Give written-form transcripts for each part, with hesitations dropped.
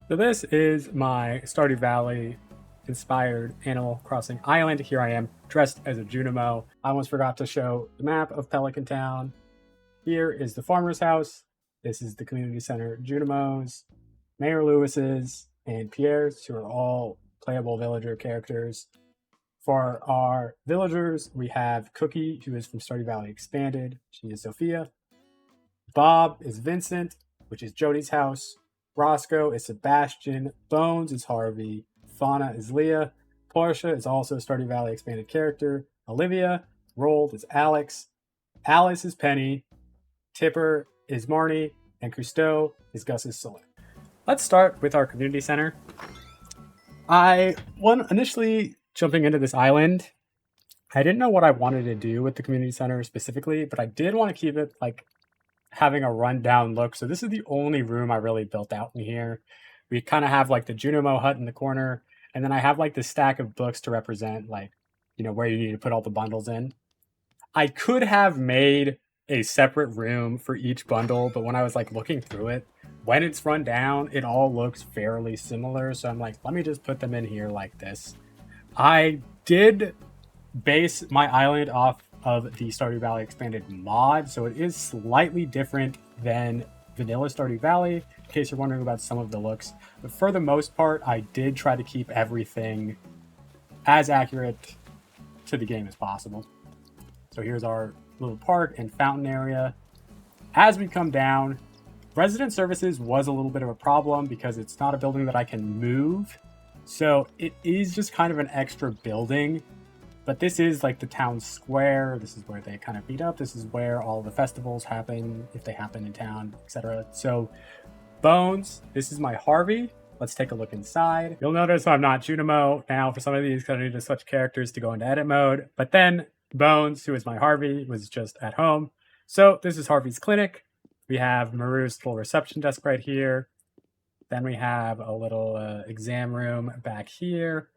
So this is my Stardew Valley inspired Animal Crossing island. Here I am dressed as a Junimo. I almost forgot to show the map of Pelican Town. Here is the farmer's house. This is the community center, Junimo's, Mayor Lewis's, and Pierre's, who are all playable villager characters. For our villagers, we have Cookie, who is from Stardew Valley Expanded. She is Sophia. Bob is Vincent, which is Jody's house. Roscoe is Sebastian. Bones is Harvey. Fauna is Leah. Portia is also a Stardew Valley Expanded character. Olivia. Rold is Alex. Alice is Penny. Tipper is Marnie. And Cousteau is Gus's Soleil. Let's start with our community center. Initially jumping into this island, I didn't know what I wanted to do with the community center specifically, but I did want to keep it like having a rundown look. So this is the only room I really built out in here. We kind of have like the Junimo hut in the corner, and then I have like this stack of books to represent like, where you need to put all the bundles in. I could have made a separate room for each bundle, but when I was like looking through it, when it's run down, it all looks fairly similar. So I'm like, let me just put them in here like this. I did base my island off of the Stardew Valley Expanded mod, so it is slightly different than vanilla Stardew Valley, in case you're wondering about some of the looks. But for the most part, I did try to keep everything as accurate to the game as possible. So here's our little park and fountain area. As we come down, resident services was a little bit of a problem because it's not a building that I can move. So it is just kind of an extra building. But this is like the town square. This is where they kind of meet up. This is where all the festivals happen, if they happen in town, etc. So Bones, this is my Harvey. Let's take a look inside. You'll notice I'm not Junimo now for some of these because I need to switch characters to go into edit mode. But then Bones, who is my Harvey, was just at home. So this is Harvey's clinic. We have Maru's little reception desk right here. Then we have a little exam room back here.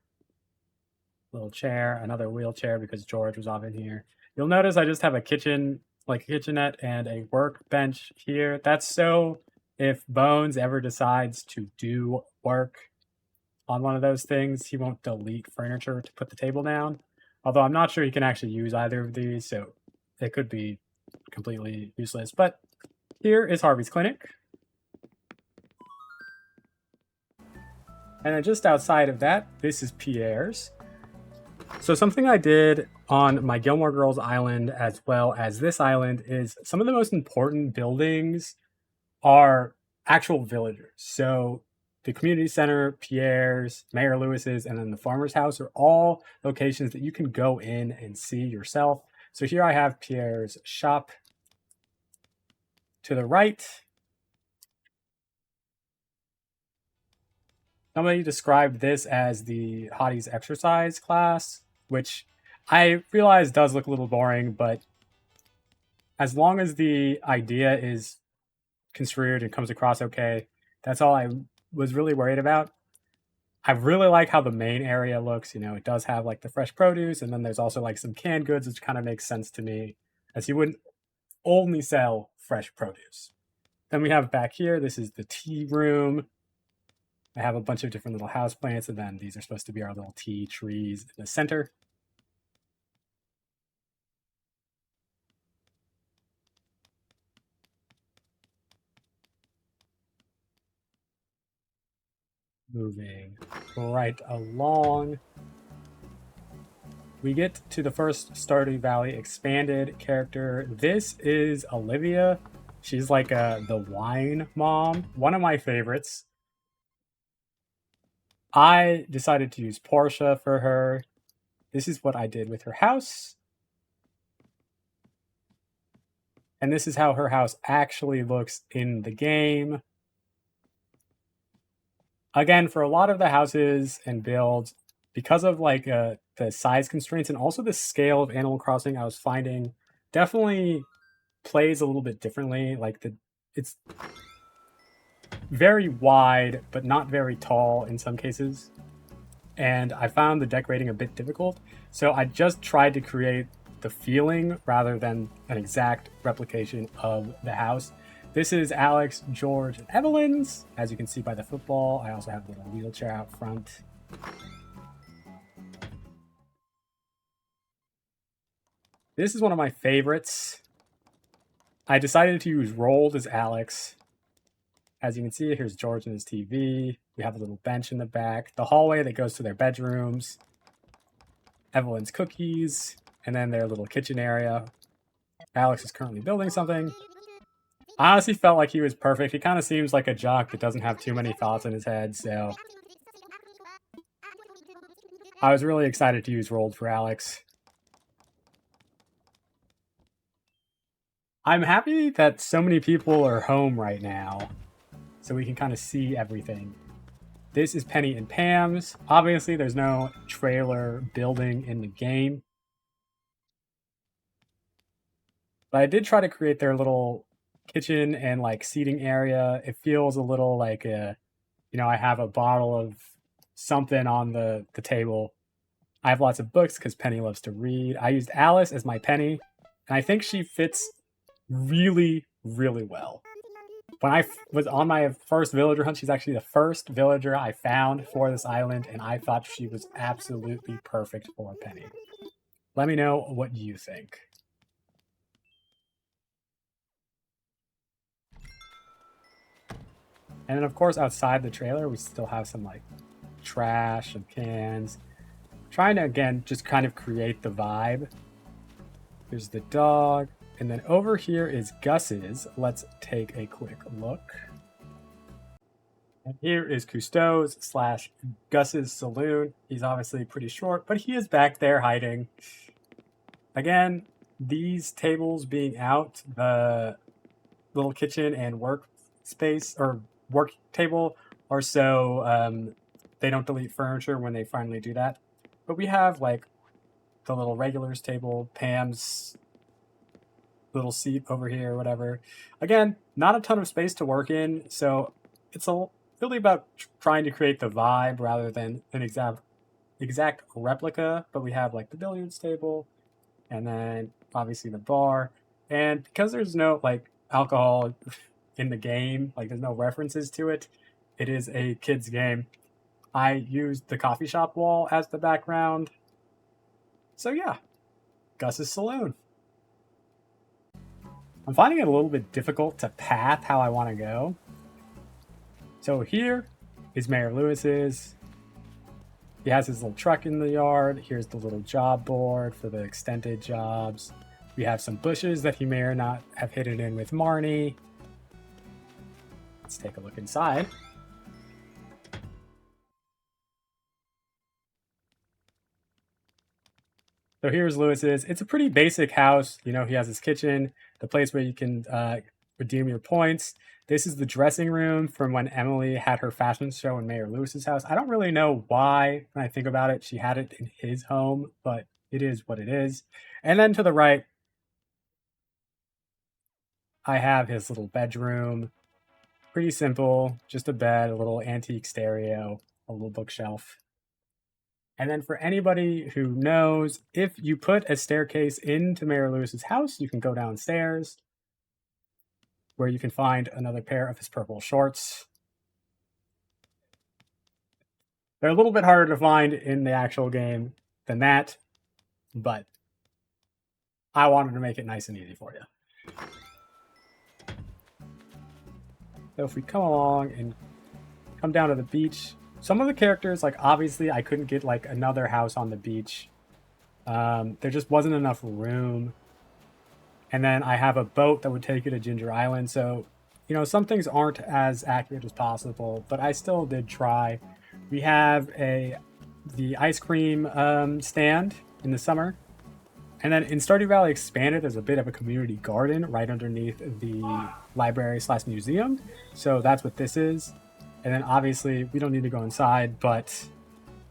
Little chair, another wheelchair because George was off in here. You'll notice I just have a kitchen, like a kitchenette and a workbench here. That's so if Bones ever decides to do work on one of those things, he won't delete furniture to put the table down. Although I'm not sure he can actually use either of these, so it could be completely useless. But here is Harvey's clinic. And then just outside of that, this is Pierre's. So something I did on my Gilmore Girls island as well as this island is some of the most important buildings are actual villagers. So the community center, Pierre's, Mayor Lewis's, and then the farmer's house are all locations that you can go in and see yourself. So here I have Pierre's shop. To the right, somebody described this as the Hotties exercise class, which I realize does look a little boring, but as long as the idea is construed and comes across okay, that's all I was really worried about. I really like how the main area looks. It does have like the fresh produce, and then there's also like some canned goods, which kind of makes sense to me, as you wouldn't only sell fresh produce. Then we have back here, this is the tea room. I have a bunch of different little house plants, and then these are supposed to be our little tea trees in the center. Moving right along, we get to the first Stardew Valley Expanded character. This is Olivia. She's like the wine mom, one of my favorites. I decided to use Portia for her. This is what I did with her house. And this is how her house actually looks in the game. Again, for a lot of the houses and builds, because of like the size constraints and also the scale of Animal Crossing, I was finding definitely plays a little bit differently. Like it's very wide, but not very tall in some cases. And I found the decorating a bit difficult. So I just tried to create the feeling rather than an exact replication of the house. This is Alex, George, and Evelyn's. As you can see by the football, I also have a little wheelchair out front. This is one of my favorites. I decided to use Rolled as Alex. As you can see, here's George and his TV. We have a little bench in the back. The hallway that goes to their bedrooms. Evelyn's cookies. And then their little kitchen area. Alex is currently building something. I honestly felt like he was perfect. He kind of seems like a jock that doesn't have too many thoughts in his head, so I was really excited to use Rolled for Alex. I'm happy that so many people are home right now, so we can kind of see everything. This is Penny and Pam's. Obviously, there's no trailer building in the game, but I did try to create their little kitchen and like seating area. It feels a little like I have a bottle of something on the table. I have lots of books because Penny loves to read. I used Alice as my Penny, and I think she fits really, really well. When I was on my first villager hunt, she's actually the first villager I found for this island, and I thought she was absolutely perfect for Penny. Let me know what you think. And then, of course, outside the trailer, we still have some, like, trash and cans. Trying to, again, just kind of create the vibe. Here's the dog. And then over here is Gus's. Let's take a quick look. And here is Cousteau's / Gus's saloon. He's obviously pretty short, but he is back there hiding. Again, these tables being out, the little kitchen and work space or work table are so they don't delete furniture when they finally do that. But we have like the little regulars table, Pam's little seat over here, whatever. Again, not a ton of space to work in, so it's really about trying to create the vibe rather than an exact replica. But we have like the billiards table, and then obviously the bar. And because there's no like alcohol in the game, like there's no references to it, it is a kid's game. I used the coffee shop wall as the background. So yeah, Gus's saloon. I'm finding it a little bit difficult to path how I want to go. So here is Mayor Lewis's. He has his little truck in the yard. Here's the little job board for the extended jobs. We have some bushes that he may or not have hidden in with Marnie. Let's take a look inside. So here's Lewis's. It's a pretty basic house. You know, he has his kitchen, the place where you can redeem your points. This is the dressing room from when Emily had her fashion show in Mayor Lewis's house. I don't really know why, when I think about it, she had it in his home, but it is what it is. And then to the right, I have his little bedroom. Pretty simple, just a bed, a little antique stereo, a little bookshelf. And then for anybody who knows, if you put a staircase into Mayor Lewis's house, you can go downstairs where you can find another pair of his purple shorts. They're a little bit harder to find in the actual game than that, but I wanted to make it nice and easy for you. So if we come along and come down to the beach, some of the characters, like obviously I couldn't get like another house on the beach. There just wasn't enough room. And then I have a boat that would take you to Ginger Island. So, you know, some things aren't as accurate as possible, but I still did try. We have the ice cream stand in the summer. And then in Stardew Valley Expanded, there's a bit of a community garden right underneath the library / museum. So that's what this is. And then obviously we don't need to go inside, but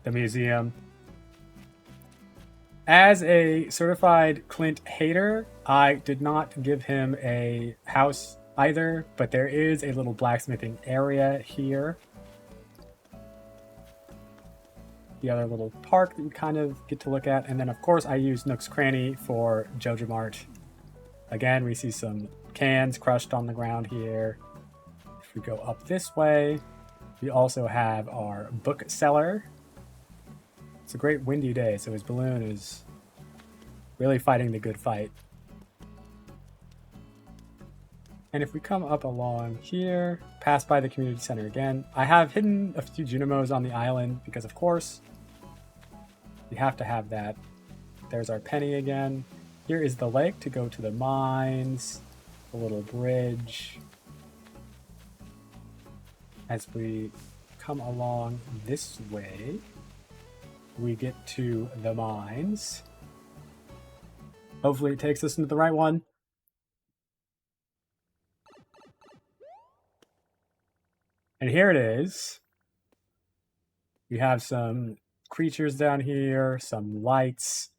the museum. As a certified Clint hater, I did not give him a house either, but there is a little blacksmithing area here. The other little park that you kind of get to look at. And then of course I use Nook's Cranny for Jojo Mart. Again, we see some cans crushed on the ground here. If we go up this way, we also have our bookseller. It's a great windy day, so his balloon is really fighting the good fight. And if we come up along here, pass by the community center again, I have hidden a few Junimos on the island because, of course, you have to have that. There's our penny again. Here is the lake to go to the mines, the little bridge. As we come along this way, we get to the mines. Hopefully it takes us into the right one. And here it is. We have some creatures down here, some lights,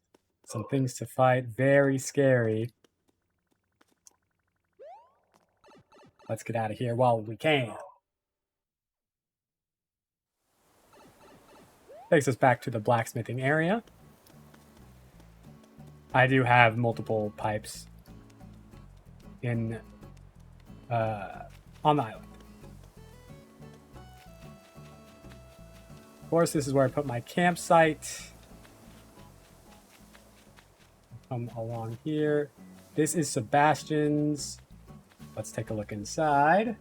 some things to fight. Very scary. Let's get out of here while we can. Takes us back to the blacksmithing area. I do have multiple pipes in on the island. Of course, this is where I put my campsite. Come along here. This is Sebastian's. Let's take a look inside.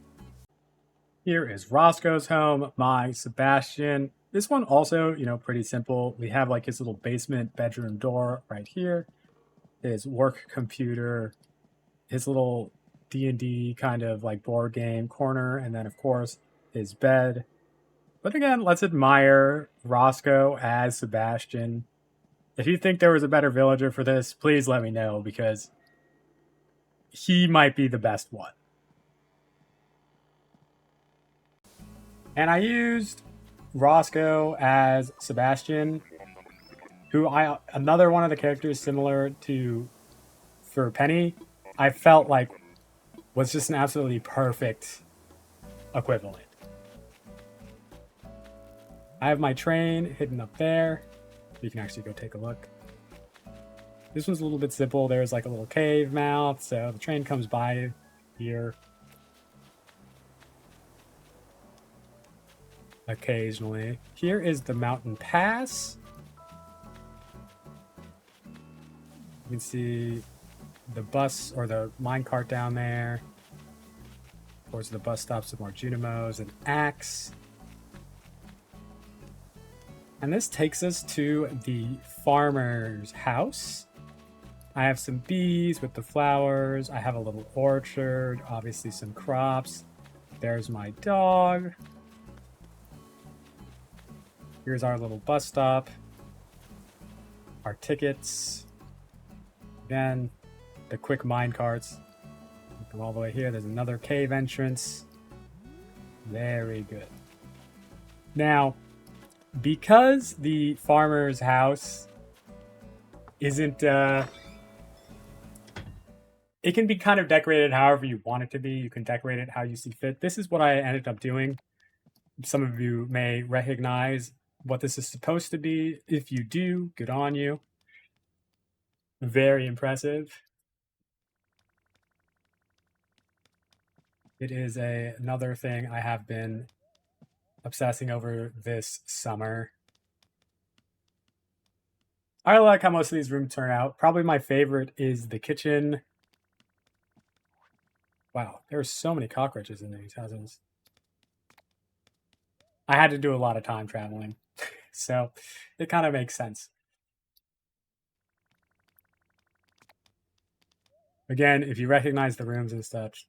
Here is Roscoe's home, my Sebastian. This one also, pretty simple. We have like his little basement bedroom door right here. His work computer, his little D&D kind of like board game corner, and then of course his bed. But again, let's admire Roscoe as Sebastian. If you think there was a better villager for this, please let me know, because he might be the best one. And I used Roscoe as Sebastian, who another one of the characters similar to for Penny, I felt like was just an absolutely perfect equivalent. I have my train hidden up there. You can actually go take a look. This one's a little bit simple. There's like a little cave mouth, so the train comes by here occasionally. Here is the mountain pass. You can see the bus or the minecart down there. Towards the bus stop, some more Junimos and axe. And this takes us to the farmer's house. I have some bees with the flowers. I have a little orchard, obviously some crops. There's my dog. Here's our little bus stop. Our tickets. Again, the quick mine carts. Come all the way here. There's another cave entrance. Very good. Now, because the farmer's house isn't, it can be kind of decorated however you want it to be. You can decorate it how you see fit. This is what I ended up doing. Some of you may recognize what this is supposed to be. If you do, good on you. Very impressive. It is another thing I have been obsessing over this summer. I like how most of these rooms turn out. Probably my favorite is the kitchen. Wow, there are so many cockroaches in these houses. I had to do a lot of time traveling, so it kind of makes sense. Again, if you recognize the rooms and such,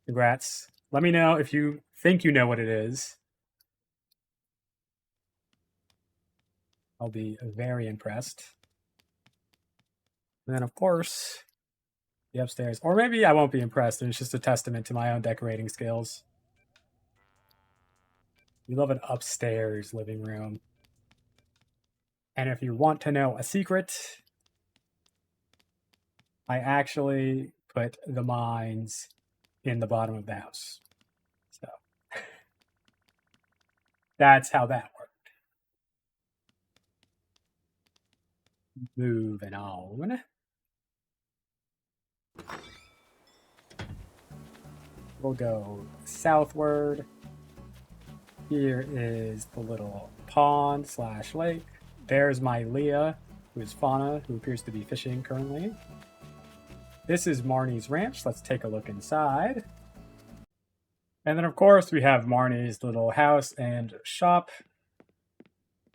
congrats. Let me know if you think you know what it is. I'll be very impressed. And then, of course, the upstairs. Or maybe I won't be impressed, and it's just a testament to my own decorating skills. We love an upstairs living room. And if you want to know a secret, I actually put the mines in the bottom of the house. So that's how that worked. Moving on. We'll go southward. Here is the little pond slash lake. There's my Leah, who is Fauna, who appears to be fishing currently. This is Marnie's ranch. Let's take a look inside. And then, of course, we have Marnie's little house and shop.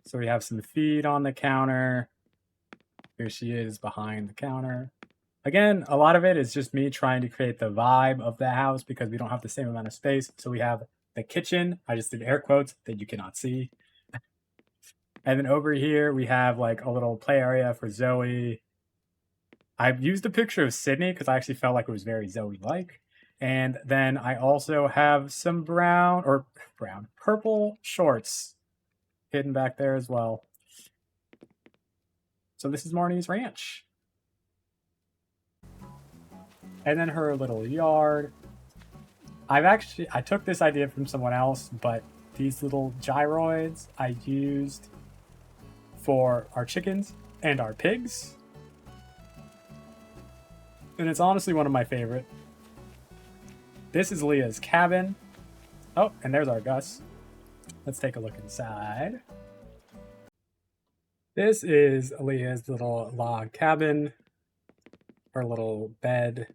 So we have some feed on the counter. Here she is behind the counter. Again, a lot of it is just me trying to create the vibe of the house because we don't have the same amount of space. So we have the kitchen. I just did air quotes that you cannot see. And then over here, we have like a little play area for Zoe. I've used a picture of Sydney because I actually felt like it was very Zoe-like. And then I also have some purple shorts hidden back there as well. So this is Marnie's ranch. And then her little yard. I took this idea from someone else, but these little gyroids I used for our chickens and our pigs. And it's honestly one of my favorite. This is Leah's cabin. Oh, and there's our Gus. Let's take a look inside. This is Leah's little log cabin. Her little bed.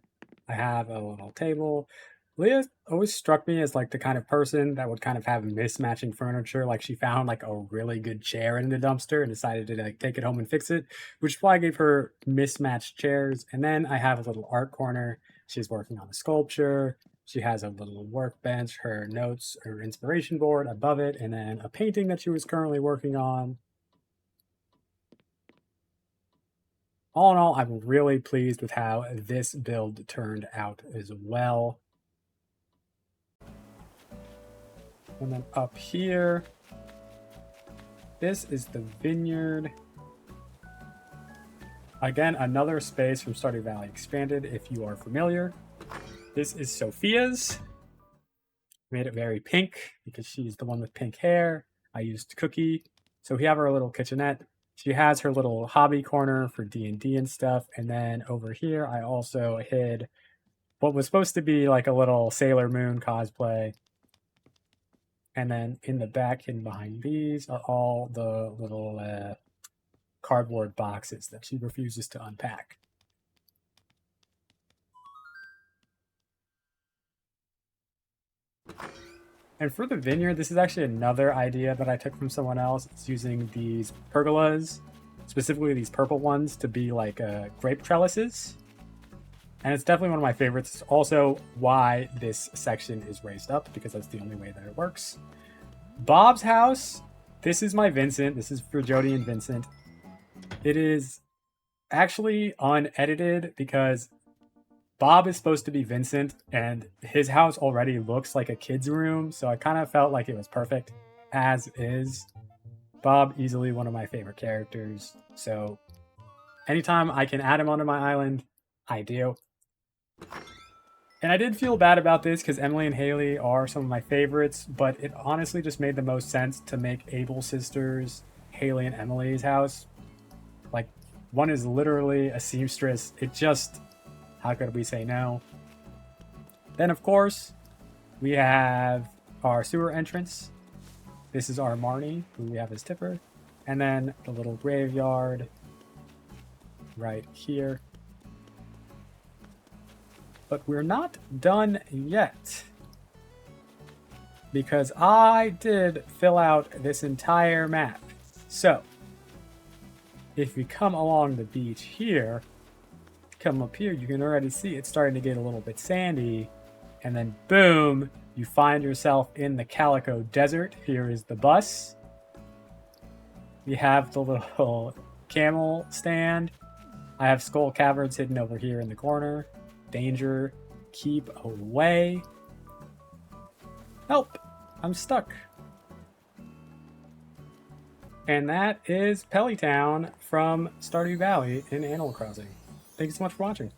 I have a little table. Leah always struck me as like the kind of person that would kind of have mismatching furniture. Like she found like a really good chair in the dumpster and decided to like take it home and fix it, which is why I gave her mismatched chairs. And then I have a little art corner. She's working on a sculpture. She has a little workbench, her notes, her inspiration board above it, and then a painting that she was currently working on. All in all, I'm really pleased with how this build turned out as well. And then up here, this is the vineyard. Again, another space from Stardew Valley Expanded, if you are familiar. This is Sophia's. Made it very pink because she's the one with pink hair. I used Cookie. So we have our little kitchenette. She has her little hobby corner for D&D and stuff. And then over here, I also hid what was supposed to be like a little Sailor Moon cosplay. And then in the back, hidden behind these, are all the little cardboard boxes that she refuses to unpack. And for the vineyard, this is actually another idea that I took from someone else. It's using these pergolas, specifically these purple ones, to be like grape trellises. And it's definitely one of my favorites. It's also why this section is raised up, because that's the only way that it works. Bob's house. This is my Vincent. This is for Jody and Vincent. It is actually unedited because Bob is supposed to be Vincent, and his house already looks like a kid's room, so I kind of felt like it was perfect as is. Bob, easily one of my favorite characters, so anytime I can add him onto my island, I do. And I did feel bad about this because Emily and Haley are some of my favorites, but it honestly just made the most sense to make Abel sisters Haley and Emily's house. Like, one is literally a seamstress. It just... how could we say no? Then, of course, we have our sewer entrance. This is our Marnie, who we have as Tipper. And then the little graveyard right here. But we're not done yet, because I did fill out this entire map. So, if we come along the beach here, come up here, you can already see it's starting to get a little bit sandy, and then boom, you find yourself in the Calico Desert. Here is the bus. We have the little camel stand. I have skull caverns hidden over here in the corner. Danger, keep away. Help, I'm stuck. And that is Pelly Town from Stardew Valley in Animal Crossing. Thank you so much for watching.